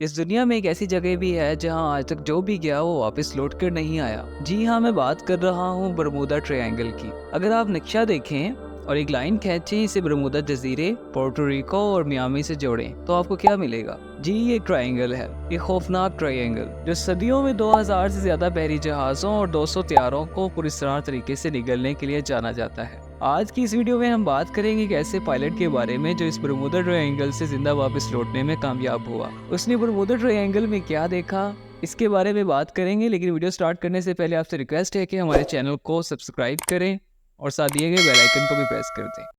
اس دنیا میں ایک ایسی جگہ بھی ہے جہاں آج تک جو بھی گیا وہ واپس لوٹ کر نہیں آیا۔ جی ہاں، میں بات کر رہا ہوں برمودا ٹرائینگل کی۔ اگر آپ نقشہ دیکھیں اور ایک لائن کھینچیں، اسے برمودا جزیرے، پورٹو ریکو اور میامی سے جوڑیں تو آپ کو کیا ملے گا؟ جی، یہ ٹرائینگل ہے، یہ خوفناک ٹرائینگل جو صدیوں میں 2000 سے زیادہ بحری جہازوں اور 200 طیاروں کو پراسرار طریقے سے نگلنے کے لیے جانا جاتا ہے۔ آج کی اس ویڈیو میں ہم بات کریں گے ایک ایسے پائلٹ کے بارے میں جو اس برمودا ٹرائینگل سے زندہ واپس لوٹنے میں کامیاب ہوا۔ اس نے برمودا ٹرائینگل میں کیا دیکھا، اس کے بارے میں بات کریں گے، لیکن ویڈیو سٹارٹ کرنے سے پہلے آپ سے ریکویسٹ ہے کہ ہمارے چینل کو سبسکرائب کریں اور ساتھ دیے گئے بیل آئیکن کو بھی پریس کر دیں۔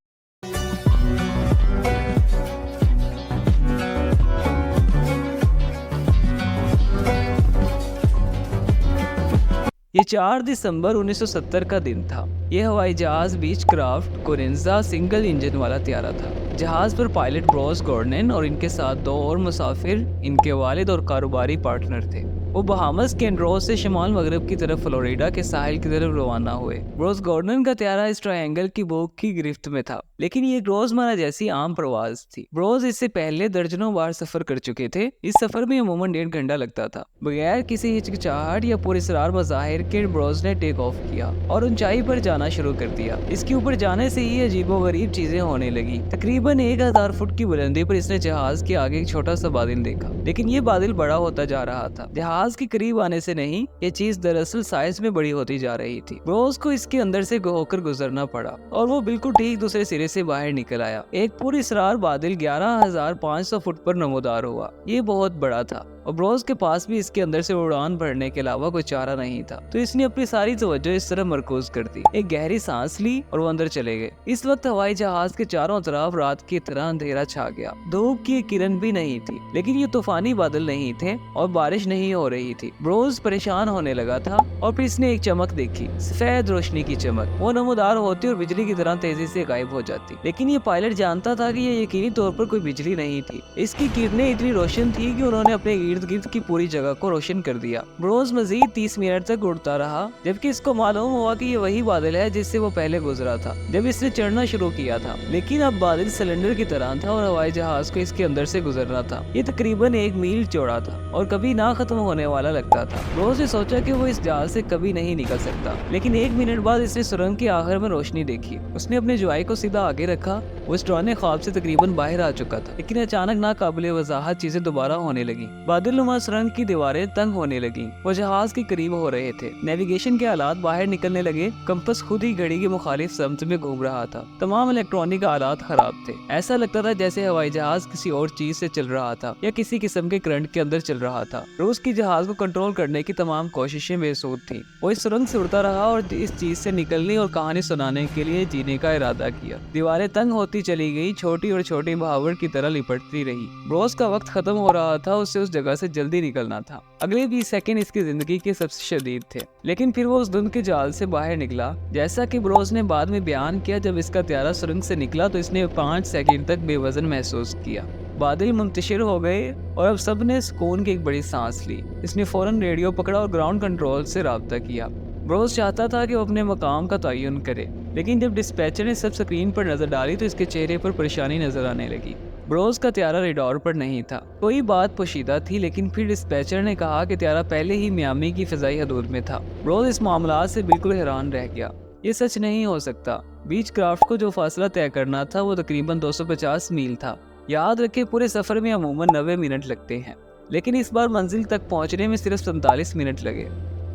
یہ 4 دسمبر 1970 کا دن تھا۔ یہ ہوائی جہاز بیچ کرافٹ کورنزا سنگل انجن والا طیارہ تھا۔ جہاز پر پائلٹ بروس گورڈن اور ان کے ساتھ 2 اور مسافر، ان کے والد اور کاروباری پارٹنر تھے۔ وہ بہامس کے انڈروز سے شمال مغرب کی طرف فلوریڈا کے ساحل کی طرف روانہ ہوئے۔ بروس گورڈن کا طیارہ اس ٹرائینگل کی بوک کی گرفت میں تھا، لیکن یہ ایک روزمرہ جیسی عام پرواز تھی۔ بروس اس سے پہلے درجنوں بار سفر کر چکے تھے۔ اس سفر میں عموماً 1.5 گھنٹہ لگتا تھا۔ بغیر کسی ہچکچاہٹ یا پراسرار مظاہر کے بروس نے ٹیک آف کیا اور اونچائی پر جانا شروع کر دیا۔ اس کے اوپر جانے سے ہی عجیب و غریب چیزیں ہونے لگی۔ تقریباً 1000 فٹ کی بلندی پر اس نے جہاز کے آگے ایک چھوٹا سا بادل دیکھا، لیکن یہ بادل بڑا ہوتا جا رہا تھا۔ جہاز کے قریب آنے سے نہیں، یہ چیز دراصل سائز میں بڑی ہوتی جا رہی تھی۔ بروس کو اس کے اندر سے ہو کر گزرنا پڑا اور وہ بالکل ٹھیک دوسرے سرے سے باہر نکل آیا۔ ایک پراسرار بادل 11500 فٹ پر نمودار ہوا۔ یہ بہت بڑا تھا اور بروس کے پاس بھی اس کے اندر سے اڑان بھرنے کے علاوہ کوئی چارہ نہیں تھا، تو اس نے اپنی ساری توجہ اس طرف مرکوز کر دی۔ ایک گہری سانس لی اور وہ اندر چلے گئے۔ اس وقت ہوائی جہاز کے چاروں طرف رات کی طرح اندھیرا چھا گیا۔ دھوپ کی کرن بھی نہیں تھی، لیکن یہ طوفانی بادل نہیں تھے اور بارش نہیں ہو رہی تھی۔ بروس پریشان ہونے لگا تھا اور پھر اس نے ایک چمک دیکھی، سفید روشنی کی چمک۔ وہ نمودار ہوتی اور بجلی کی طرح تیزی سے غائب ہو جاتی، لیکن یہ پائلٹ جانتا تھا کہ یہ یقینی طور پر کوئی بجلی نہیں تھی۔ اس کی کرنیں اتنی روشن تھی کہ انہوں نے اپنے ارد گرد کی پوری جگہ کو روشن کر دیا۔ بروس مزید 30 منٹ تک اڑتا رہا، جبکہ اس کو معلوم ہوا کہ یہ وہی بادل ہے جس سے وہ پہلے گزرا تھا جب اس نے چڑھنا شروع کیا تھا، لیکن اب بادل سلنڈر کی طرح تھا اور ہوائی جہاز کو اس کے اندر سے گزرنا تھا۔ یہ تقریباً 1 میل چوڑا تھا اور کبھی نہ ختم ہونے والا لگتا تھا۔ بروس نے سوچا کہ وہ اس جہاز سے کبھی نہیں نکل سکتا، لیکن 1 منٹ بعد اس نے سرنگ کے آخر میں روشنی دیکھی۔ اس نے اپنے جوائی کو سیدھا آگے رکھا۔ وہ اس ڈرانے خواب سے تقریباً باہر آ چکا تھا، لیکن اچانک ناقابل وضاحت چیزیں دوبارہ ہونے لگی۔ بادل نما سرنگ کی دیواریں تنگ ہونے لگیں۔ وہ جہاز کے قریب ہو رہے تھے۔ نیویگیشن کے آلات باہر نکلنے لگے۔ کمپس خود ہی گھڑی کی مخالف سمت میں گھوم رہا تھا۔ تمام الیکٹرانک آلات خراب تھے۔ ایسا لگتا تھا جیسے ہوائی جہاز کسی اور چیز سے چل رہا تھا یا کسی قسم کے کرنٹ کے اندر چل رہا تھا۔ روس کی جہاز کو کنٹرول کرنے کی تمام کوششیں بے سود تھیں۔ وہ اس سرنگ سے اڑتا رہا اور اس چیز سے نکلنے اور کہانی سنانے کے لیے جینے کا ارادہ کیا۔ دیواریں تنگ ہوتی چلی گئی، چھوٹی اور چھوٹی بہاور کی طرح لپٹتی رہی۔ بروس کا وقت ختم ہو رہا تھا، اسے اس جگہ سے جلدی نکلنا تھا۔ اگلے 20 سیکنڈ اس کی زندگی کے سب سے شدید تھے، لیکن پھر وہ اس دھند کے جال سے باہر نکلا۔ جیسا کہ بروس نے بعد میں بیان کیا، جب اس کا طیارہ سرنگ سے نکلا تو اس نے 5 سیکنڈ تک بے وزن محسوس کیا۔ بادل منتشر ہو گئے اور اب سب نے سکون کی ایک بڑی سانس لی۔ اس نے فوراً ریڈیو پکڑا اور گراؤنڈ کنٹرول سے رابطہ کیا۔ بروس چاہتا تھا کہ وہ اپنے مقام کا تعین کرے، لیکن جب ڈسپیچر نے سب سکرین پر نظر ڈالی تو اس کے چہرے پر پریشانی نظر آنے لگی۔ بروس کا طیارہ ریڈار پر نہیں تھا۔ کوئی بات پوشیدہ تھی، لیکن پھر ڈسپیچر نے کہا کہ طیارہ پہلے ہی میامی کی فضائی حدود میں تھا۔ بروس اس معاملات سے بالکل حیران رہ گیا۔ یہ سچ نہیں ہو سکتا۔ بیچ کرافٹ کو جو فاصلہ طے کرنا تھا وہ تقریباً 250 میل تھا۔ یاد رکھیں پورے سفر میں عموماً 90 منٹ لگتے ہیں، لیکن اس بار منزل تک پہنچنے میں صرف 47 منٹ لگے۔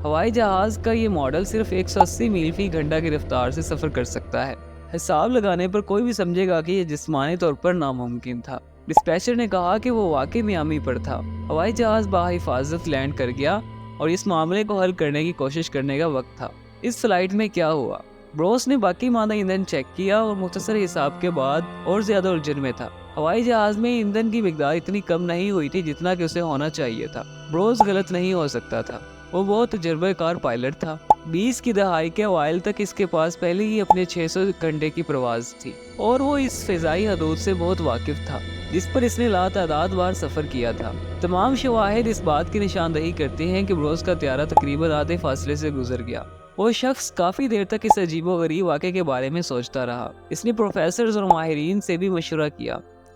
ہوائی جہاز کا یہ ماڈل صرف 180 میل فی گھنٹہ کی رفتار سے سفر کر سکتا ہے۔ حساب لگانے پر کوئی بھی سمجھے گا کہ یہ جسمانی طور پر ناممکن تھا۔ ڈسپیچر نے کہا کہ وہ واقعی میامی پر تھا۔ ہوائی جہاز بحفاظت لینڈ کر گیا اور اس معاملے کو حل کرنے کی کوشش کرنے کا وقت تھا۔ اس فلائٹ میں کیا ہوا؟ بروس نے باقی ماندہ ایندھن چیک کیا اور مختصر حساب کے بعد اور زیادہ الجھن میں تھا۔ ہوائی جہاز میں ایندھن کی مقدار اتنی کم نہیں ہوئی تھی جتنا کہ اسے ہونا چاہیے تھا۔ بروس غلط نہیں ہو سکتا تھا، وہ بہت تجربہ کار پائلٹ تھا۔ 20 کی دہائی کے اوائل تک اس کے پاس پہلے ہی اپنے 600 گھنٹے کی پرواز تھی اور وہ اس فضائی حدود سے بہت واقف تھا جس پر اس نے لاتعداد بار سفر کیا تھا۔ تمام شواہد اس بات کی نشاندہی کرتے ہیں کہ بروس کا طیارہ تقریباً آدھے فاصلے سے گزر گیا۔ وہ شخص کافی دیر تک اس عجیب و غریب واقعے کے بارے میں سوچتا رہا۔ اس نے پروفیسرز اور ماہرین سے بھی مشورہ کیا۔